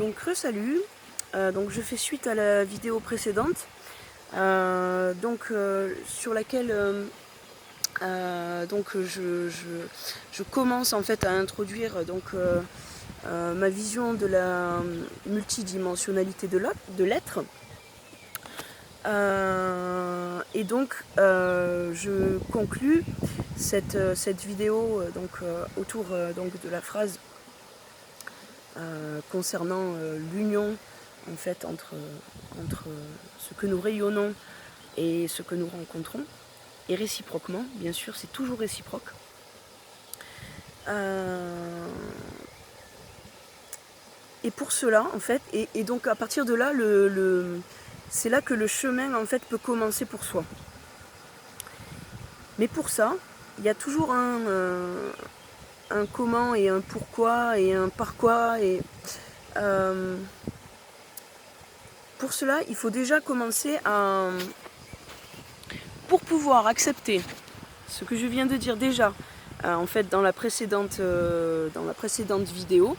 Donc salut, donc je fais suite à la vidéo précédente, sur laquelle je commence en fait à introduire ma vision de la multidimensionnalité de l'être. Et donc je conclus cette vidéo autour de la phrase concernant l'union en fait entre ce que nous rayonnons et ce que nous rencontrons, et réciproquement, bien sûr, c'est toujours réciproque. Et pour cela, en fait, et donc à partir de là, c'est là que le chemin en fait peut commencer pour soi. Mais pour ça, il y a toujours un comment et un pourquoi et un par quoi. Et pour cela, il faut déjà commencer pour pouvoir accepter ce que je viens de dire déjà, en fait, dans la précédente vidéo.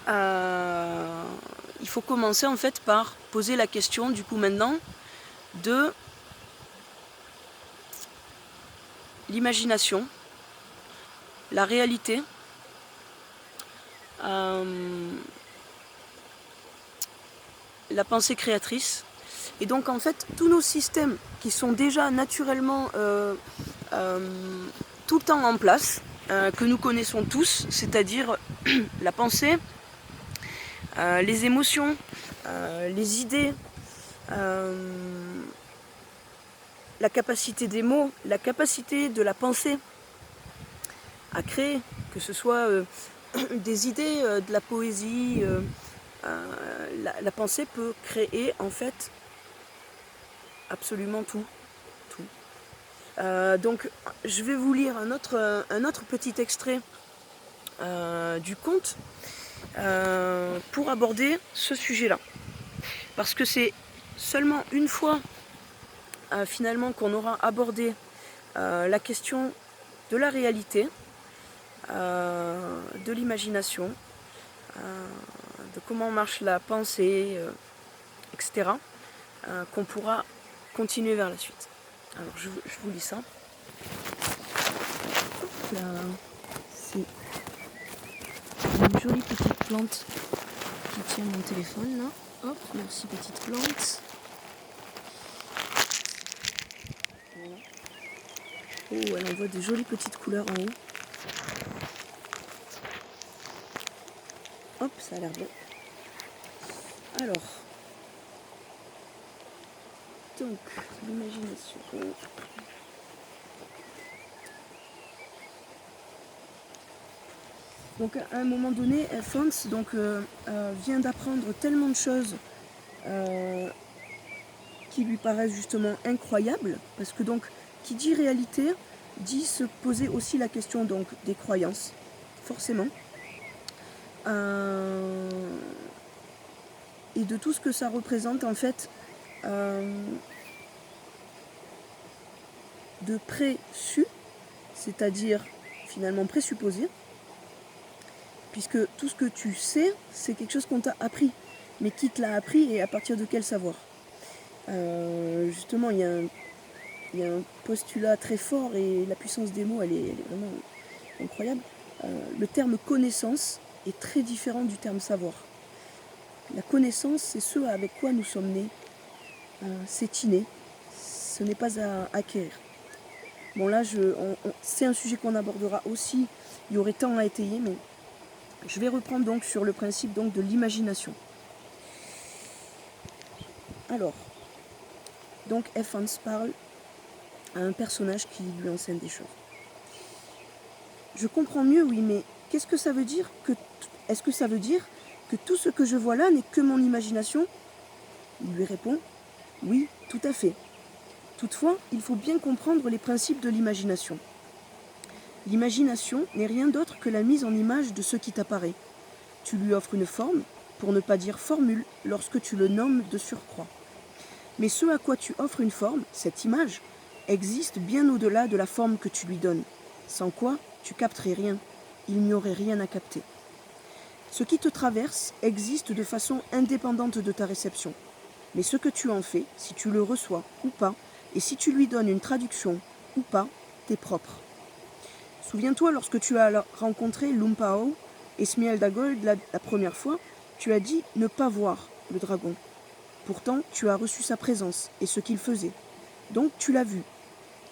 Il faut commencer en fait par poser la question du coup maintenant de l'imagination, la réalité, la pensée créatrice. Et donc en fait tous nos systèmes qui sont déjà naturellement tout le temps en place, que nous connaissons tous, c'est-à-dire la pensée, les émotions, les idées, la capacité des mots, la capacité de la pensée à créer, que ce soit des idées, de la poésie, la pensée peut créer en fait absolument tout. Donc je vais vous lire un autre petit extrait du conte pour aborder ce sujet-là. Parce que c'est seulement une fois finalement qu'on aura abordé la question de la réalité, de l'imagination, de comment marche la pensée, etc., qu'on pourra continuer vers la suite. Alors je vous lis ça. Là, c'est une jolie petite plante qui tient mon téléphone là. Hop, merci petite plante. Voilà. Oh, elle envoie de jolies petites couleurs en haut. Hop, ça a l'air bon. Alors, donc, l'imagination. Donc, à un moment donné, Alphonse vient d'apprendre tellement de choses qui lui paraissent justement incroyables, parce que donc, qui dit réalité, dit se poser aussi la question donc des croyances, forcément. Et de tout ce que ça représente en fait de présu, c'est-à-dire finalement présupposé, puisque tout ce que tu sais, c'est quelque chose qu'on t'a appris, mais qui te l'a appris et à partir de quel savoir. Justement, il y a un postulat très fort et la puissance des mots, elle est vraiment incroyable. Le terme connaissance est très différent du terme savoir. La connaissance, c'est ce avec quoi nous sommes nés. C'est inné. Ce n'est pas à acquérir. Bon là, c'est un sujet qu'on abordera aussi. Il y aurait tant à étayer, mais je vais reprendre donc sur le principe donc de l'imagination. Alors, donc Evans parle à un personnage qui lui enseigne des choses. Je comprends mieux, oui, mais qu'est-ce que ça veut dire est-ce que ça veut dire que tout ce que je vois là n'est que mon imagination ? Il lui répond, oui, tout à fait. Toutefois, il faut bien comprendre les principes de l'imagination. L'imagination n'est rien d'autre que la mise en image de ce qui t'apparaît. Tu lui offres une forme, pour ne pas dire formule, lorsque tu le nommes de surcroît. Mais ce à quoi tu offres une forme, cette image, existe bien au-delà de la forme que tu lui donnes, sans quoi tu capterais rien, il n'y aurait rien à capter. Ce qui te traverse existe de façon indépendante de ta réception. Mais ce que tu en fais, si tu le reçois ou pas, et si tu lui donnes une traduction ou pas, t'es propre. Souviens-toi, lorsque tu as rencontré Lumpao et Smieldagold la première fois, tu as dit ne pas voir le dragon. Pourtant, tu as reçu sa présence et ce qu'il faisait. Donc tu l'as vu.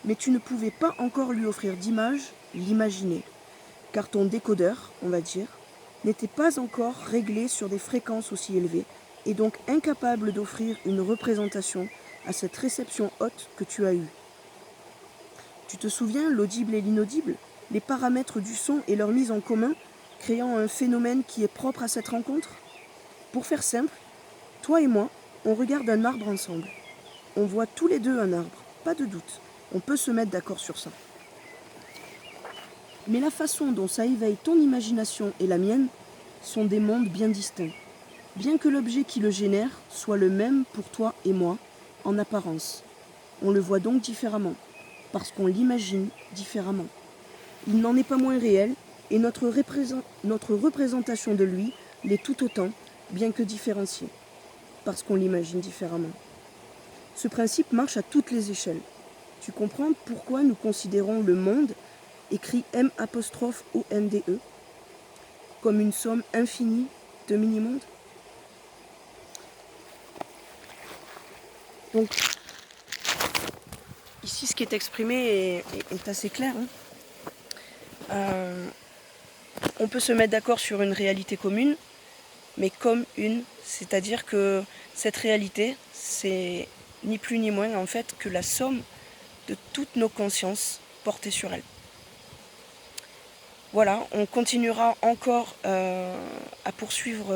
Mais tu ne pouvais pas encore lui offrir d'image, l'imaginer. Car ton décodeur, on va dire, n'était pas encore réglé sur des fréquences aussi élevées et donc incapable d'offrir une représentation à cette réception haute que tu as eue. Tu te souviens, l'audible et l'inaudible, les paramètres du son et leur mise en commun, créant un phénomène qui est propre à cette rencontre? Pour faire simple, toi et moi, on regarde un arbre ensemble. On voit tous les deux un arbre, pas de doute. On peut se mettre d'accord sur ça. Mais la façon dont ça éveille ton imagination et la mienne sont des mondes bien distincts. Bien que l'objet qui le génère soit le même pour toi et moi, en apparence. On le voit donc différemment, parce qu'on l'imagine différemment. Il n'en est pas moins réel, et notre représentation de lui l'est tout autant, bien que différenciée, parce qu'on l'imagine différemment. Ce principe marche à toutes les échelles. Tu comprends pourquoi nous considérons le monde, écrit M''ONDE, comme une somme infinie de mini-mondes? Donc, ici, ce qui est exprimé est assez clair. On peut se mettre d'accord sur une réalité commune, mais comme une, c'est-à-dire que cette réalité, c'est ni plus ni moins en fait que la somme de toutes nos consciences portées sur elle. Voilà, on continuera encore à poursuivre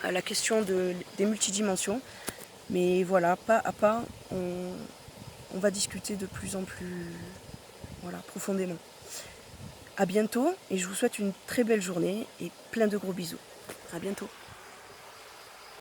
la question des multidimensions, mais voilà, pas à pas, on va discuter de plus en plus profondément. À bientôt et je vous souhaite une très belle journée et plein de gros bisous. À bientôt.